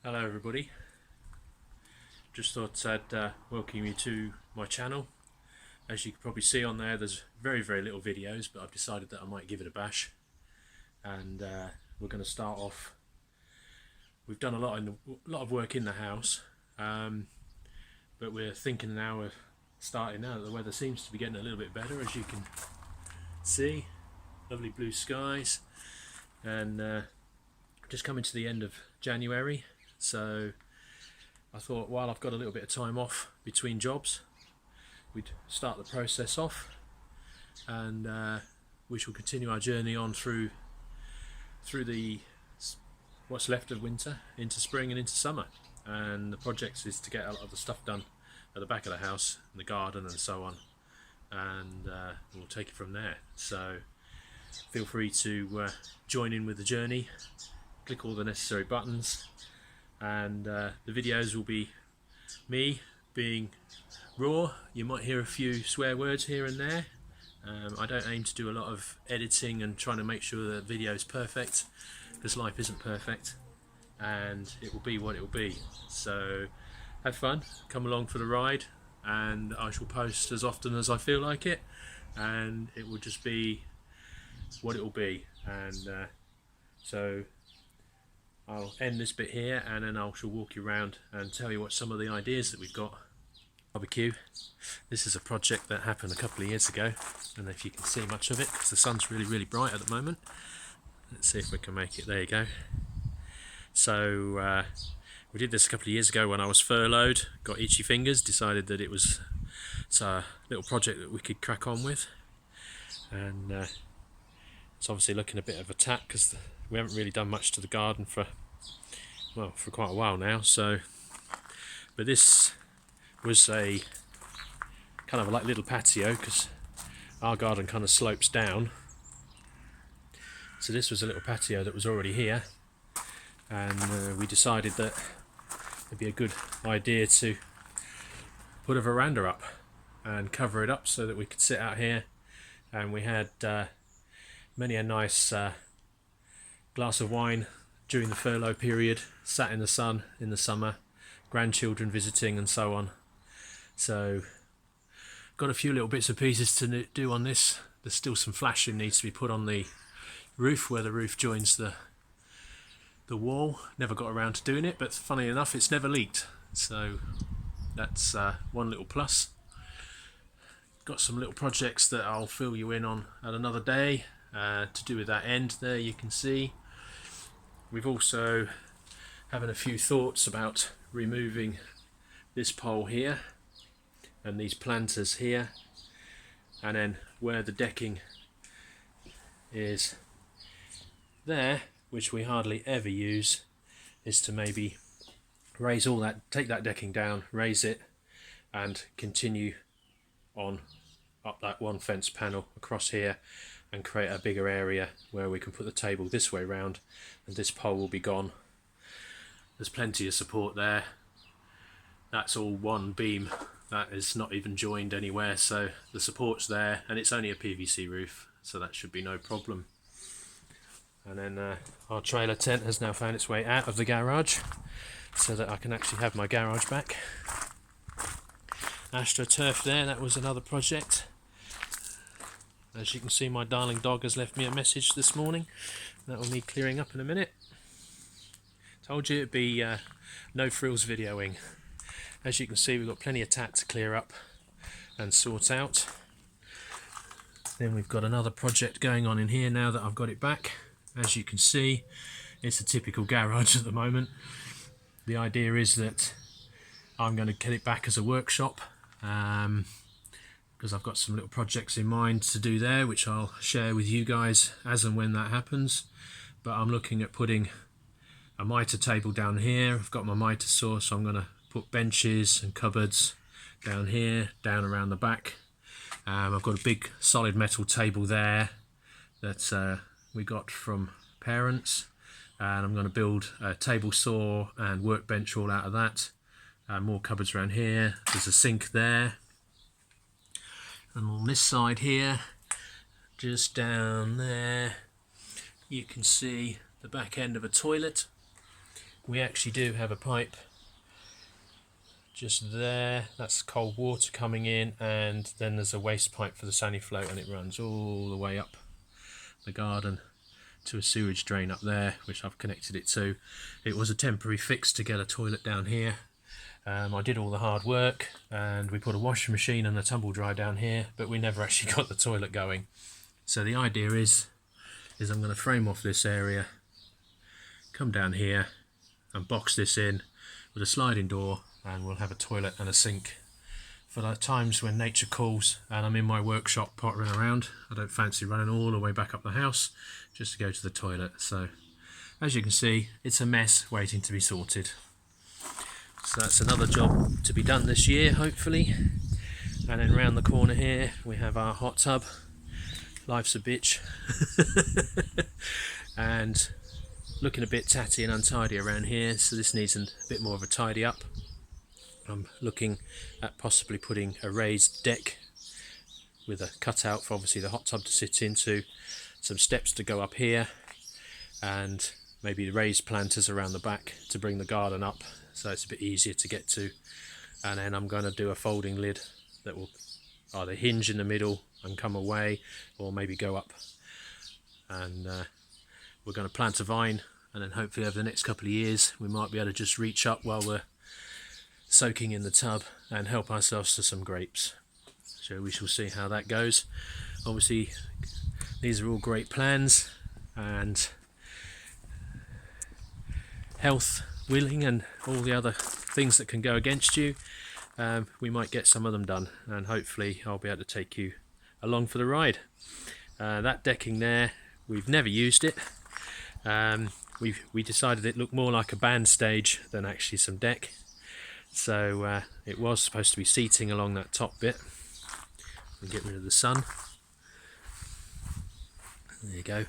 Hello everybody, just thought I'd welcome you to my channel. As you can probably see on there, there's very little videos, but I've decided that I might give it a bash, and we're going to start off. We've done a lot of work in the house, but we're thinking now of starting now that the weather seems to be getting a little bit better. As you can see, lovely blue skies, and just coming to the end of January, so I thought while I've got a little bit of time off between jobs, we'd start the process off, and we shall continue our journey on through the what's left of winter into spring and into summer. And the project is to get a lot of the stuff done at the back of the house, in the garden and so on, and we'll take it from there. So feel free to join in with the journey, click all the necessary buttons, and the videos will be me being raw. You might hear a few swear words here and there. I don't aim to do a lot of editing and trying to make sure the video is perfect, because life isn't perfect, and it will be what it will be. So have fun, come along for the ride, and I shall post as often as I feel like it, and it will just be what it will be. And so I'll end this bit here, and then I shall walk you around and tell you what some of the ideas that we've got. Barbecue. This is a project that happened a couple of years ago. I don't know if you can see much of it because the sun's really bright at the moment. Let's see if we can make it. There you go. So we did this a couple of years ago when I was furloughed, got itchy fingers, decided that it's a little project that we could crack on with, and it's obviously looking a bit of a tack because we haven't really done much to the garden for quite a while now. So, but this was a kind of like little patio because our garden kind of slopes down. So this was a little patio that was already here, and we decided that it'd be a good idea to put a veranda up and cover it up so that we could sit out here, and we had many a nice glass of wine during the furlough period, sat in the sun in the summer, grandchildren visiting and so on. So got a few little bits and pieces to do on this. There's still some flashing needs to be put on the roof where the roof joins the wall. Never got around to doing it, but funny enough it's never leaked, so that's one little plus. Got some little projects that I'll fill you in on at another day to do with that end there. You can see we've also having a few thoughts about removing this pole here and these planters here, and then where the decking is there, which we hardly ever use, is to maybe raise all that, take that decking down, raise it, and continue on up that one fence panel across here and create a bigger area where we can put the table this way round, and this pole will be gone. There's plenty of support there. That's all one beam, that is not even joined anywhere, so the support's there, and it's only a PVC roof, so that should be no problem. And then our trailer tent has now found its way out of the garage so that I can actually have my garage back. AstroTurf there, that was another project. As you can see, my darling dog has left me a message this morning. That will need clearing up in a minute. Told you it'd be no frills videoing. As you can see, we've got plenty of tat to clear up and sort out. Then we've got another project going on in here now that I've got it back. As you can see, it's a typical garage at the moment. The idea is that I'm going to get it back as a workshop, because I've got some little projects in mind to do there, which I'll share with you guys as and when that happens. But I'm looking at putting a mitre table down here. I've got my mitre saw, so I'm going to put benches and cupboards down here, down around the back. I've got a big solid metal table there that we got from parents, and I'm going to build a table saw and workbench all out of that. More cupboards around here. There's a sink there, and on this side here, just down there, you can see the back end of a toilet we actually do have a pipe just there. That's cold water coming in, and then there's a waste pipe for the Sanifloat, and it runs all the way up the garden to a sewage drain up there, which I've connected it to. It was a temporary fix to get a toilet down here. I did all the hard work, and we put a washing machine and a tumble dryer down here, but we never actually got the toilet going. So the idea is I'm going to frame off this area, come down here and box this in with a sliding door, and we'll have a toilet and a sink for the times when nature calls and I'm in my workshop pottering around. I don't fancy running all the way back up the house just to go to the toilet. So as you can see, it's a mess waiting to be sorted. So that's another job to be done this year, hopefully. And then round the corner here we have our hot tub. Life's a bitch. And looking a bit tatty and untidy around here, so this needs a bit more of a tidy up. I'm looking at possibly putting a raised deck with a cutout for obviously the hot tub to sit into, some steps to go up here, and maybe raised planters around the back to bring the garden up so it's a bit easier to get to. And then I'm going to do a folding lid that will either hinge in the middle and come away, or maybe go up. And we're going to plant a vine, and then hopefully over the next couple of years we might be able to just reach up while we're soaking in the tub and help ourselves to some grapes. So we shall see how that goes. Obviously these are all great plans, and health willing and all the other things that can go against you, we might get some of them done, and hopefully I'll be able to take you along for the ride. That decking there, we've never used it. We decided it looked more like a band stage than actually some deck. So it was supposed to be seating along that top bit. We'll get rid of the sun. There you go.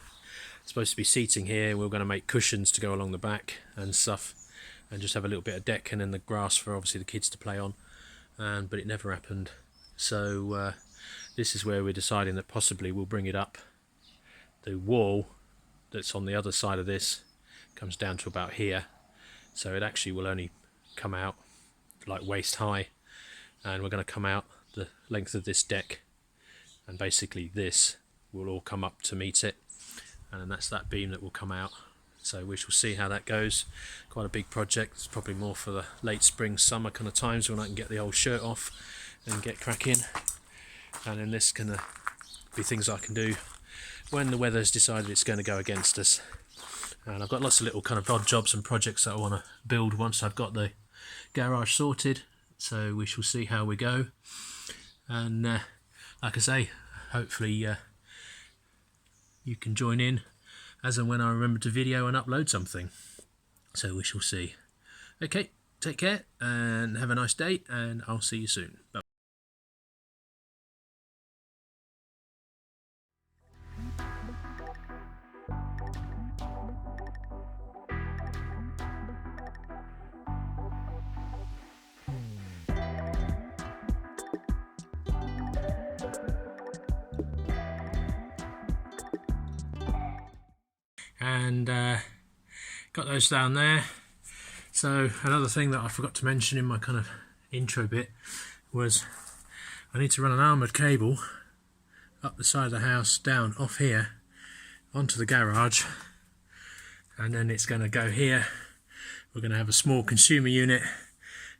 It's supposed to be seating here. We're going to make cushions to go along the back and stuff, and just have a little bit of deck and then the grass for obviously the kids to play on. But it never happened. So this is where we're deciding that possibly we'll bring it up. The wall that's on the other side of this comes down to about here, so it actually will only come out like waist high, and we're going to come out the length of this deck, and basically this will all come up to meet it, and then that's that beam that will come out. So we shall see how that goes. Quite a big project. It's probably more for the late spring summer kind of times when I can get the old shirt off and get cracking, and then this can be things I can do when the weather's decided it's going to go against us. And I've got lots of little kind of odd jobs and projects that I want to build once I've got the garage sorted, so we shall see how we go. And like I say, hopefully you can join in as and when I remember to video and upload something, so we shall see. Okay, take care and have a nice day, and I'll see you soon. Bye. And got those down there. So another thing that I forgot to mention in my kind of intro bit was I need to run an armoured cable up the side of the house, down off here onto the garage, and then it's going to go here. We're going to have a small consumer unit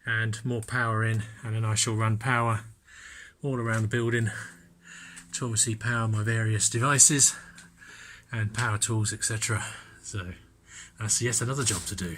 and more power in, and then I shall run power all around the building to obviously power my various devices and power tools, etc. So that's yet another job to do.